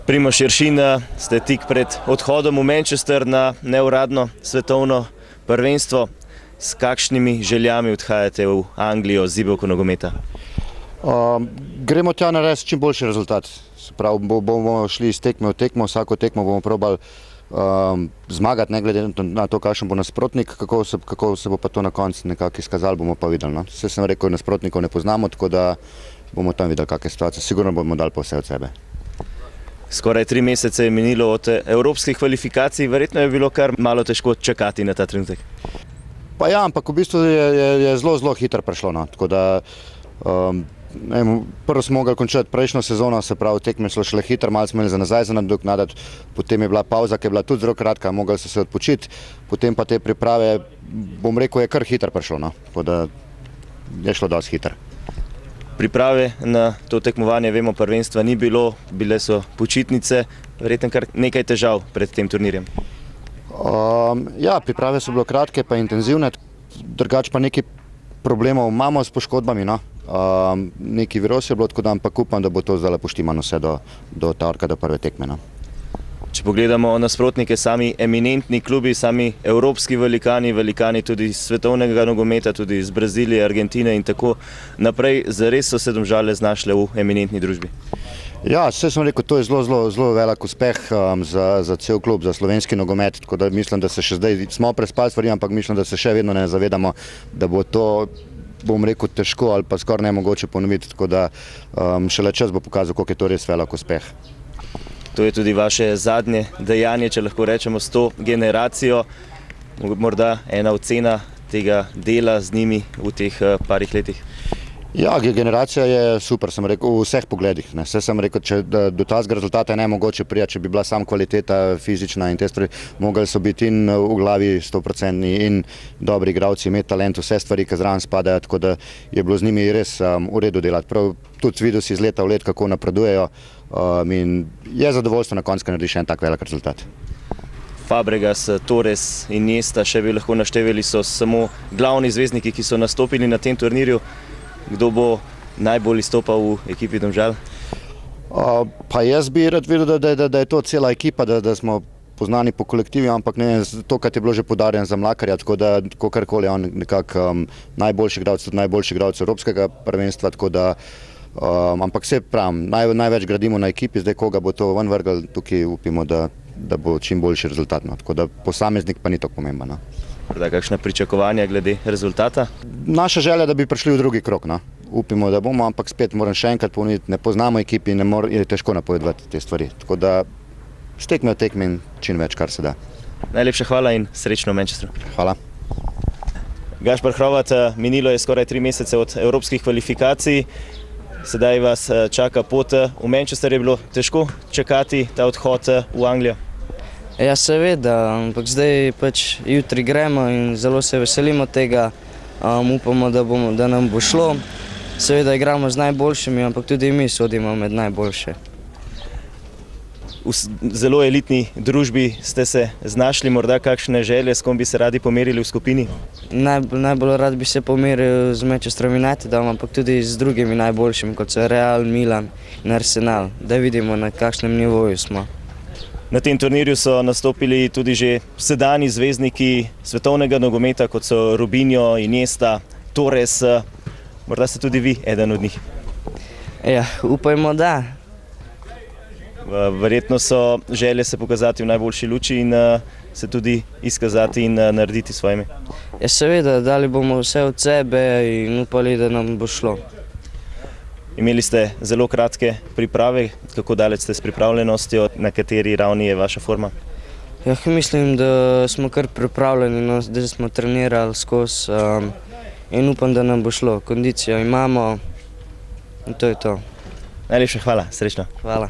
Primož Jeršin, ste tik pred odhodom v Manchester na neuradno svetovno prvenstvo. S kakšnimi željami odhajate v Anglijo z zibelko nogometa? Gremo tja narediti čim boljši rezultat. Bomo šli iz tekme v tekmo, vsako tekmo bomo probali zmagati, ne glede na to, kakšen bo nasprotnik, kako se bo pa to na koncu nekako izkazalo, bomo pa videli. No. Vse sem rekel, nasprotnikov ne poznamo, tako da bomo tam videli, kakšne situacije. Sigurno bomo dali pa vse od sebe. Skoraj 3 mesece je minilo od evropskih kvalifikacij, verjetno je bilo kar malo težko čakati na ta trenutek. Pa ja, ampak v bistvu je zelo hitro prišlo. No. Tako da, prvo smo mogli končati prejšnjo sezono, se pravi, tekme šlo šele hitro, malo smo imeli za nazaj za nadoknaditi, potem je bila pauza, ki je bila tudi zelo kratka, mogli so se odpočiti, potem pa te priprave, bom rekel, je kar hitro prišlo. No. Tako da je šlo dosti hitro. Priprave na to tekmovanje, vemo, prvenstva ni bilo, bile so počitnice, verjetno kar nekaj težav pred tem turnirjem. Ja, priprave so bile kratke pa intenzivne, drugače pa nekaj problemov imamo s poškodbami. No. Nekaj virus je bilo, tako da ampak upam, da bo to zdaj poštimano vse do torka, do prve tekme. No. Če pogledamo nasprotnike, sami eminentni klubi, sami evropski velikani tudi svetovnega nogometa, tudi iz Brazilije, Argentine in tako naprej, zares so se Domžale znašle v eminentni družbi. Ja, vse sem rekel, to je zelo velik uspeh za cel klub, za slovenski nogomet, tako da mislim, da se še zdaj smo prespali stvari, ampak mislim, da se še vedno ne zavedamo, da bo to, bom rekel, težko ali pa skoraj nemogoče ponoviti, tako da šele čas bo pokazal, koliko je to res velik uspeh. To je tudi vaše zadnje dejanje, če lahko rečemo, s to generacijo. Morda ena ocena tega dela z njimi v teh parih letih? Ja, generacija je super, sem rekel, v vseh pogledih. Vse sem rekel, do tazga rezultata je nemogoče prijeti, če bi bila sam kvaliteta fizična in te stvari, mogli so biti in v glavi 100% in dobri igralci, imeti talent, vse stvari, ki zraven spadajo, tako da je bilo z njimi res v redu delati. Prav tudi videl si iz leta v let, kako napredujejo in je zadovoljstvo na koncu, ko narediš en tak velik rezultat. Fabregas, Torres in Iniesta, še bi lahko naštevali, so samo glavni zvezdniki, ki so nastopili na tem turnirju. Kdo bo najbolj izstopal v ekipi Domžal? Pa jaz bi rad videl, da je to cela ekipa, da smo poznani po kolektivi, ampak ne to, kar je bilo že poudarjeno za Mlakarja, tako da kakorkoli on nekako najboljši igralec, tudi najboljši igralec evropskega prvenstva, tako da ampak vse pravim, največ gradimo na ekipi, zdaj koga bo to ven vrgel, tukaj upimo, da bo čim boljši rezultat. No. Tako da posameznik pa ni tako pomemben. No. Kakšna pričakovanja glede rezultata? Naša želja je, da bi prišli v drugi krog. No. Upimo, da bomo, ampak spet moram še enkrat ponoviti, ne poznamo ekipi in je težko napovedovati te stvari. Tako da stekme v tekmi in čim več, kar se da. Najlepša hvala in srečno v Manchesteru. Hvala. Gašper Hrovat, minilo je skoraj 3 mesece od evropskih kvalifikacij. Sedaj vas čaka pot v Manchester. Je bilo težko čakati ta odhod v Anglijo? Ja, seveda, ampak zdaj pač jutri gremo in zelo se veselimo tega. Upamo, da nam bo šlo. Seveda igramo z najboljšimi, ampak tudi mi sodimo med najboljše. V zelo elitni družbi ste se znašli, morda kakšne želje, s kom bi se radi pomerili v skupini? Najbolj rad bi se pomeril z Manchesterom Unitedom, ampak tudi z drugimi najboljšimi, kot so Real, Milan in Arsenal, da vidimo, na kakšnem nivoju smo. Na tem turnirju so nastopili tudi že sedanji zvezdniki svetovnega nogometa, kot so Robinho, Iniesta, Torres. Morda ste tudi vi eden od njih? Ja, upajmo, da. Verjetno so želje se pokazati v najboljši luči in se tudi izkazati in narediti svojimi. Ja, seveda, dali bomo vse od sebe in upali, da nam bo šlo. Imeli ste zelo kratke priprave, kako daleč ste s pripravljenostjo, na kateri ravni je vaša forma? Ja, mislim, da smo kar pripravljeni, no, da smo trenirali skozi in upam, da nam bo šlo. Kondicijo imamo in to je to. Najlepša hvala, srečno. Hvala.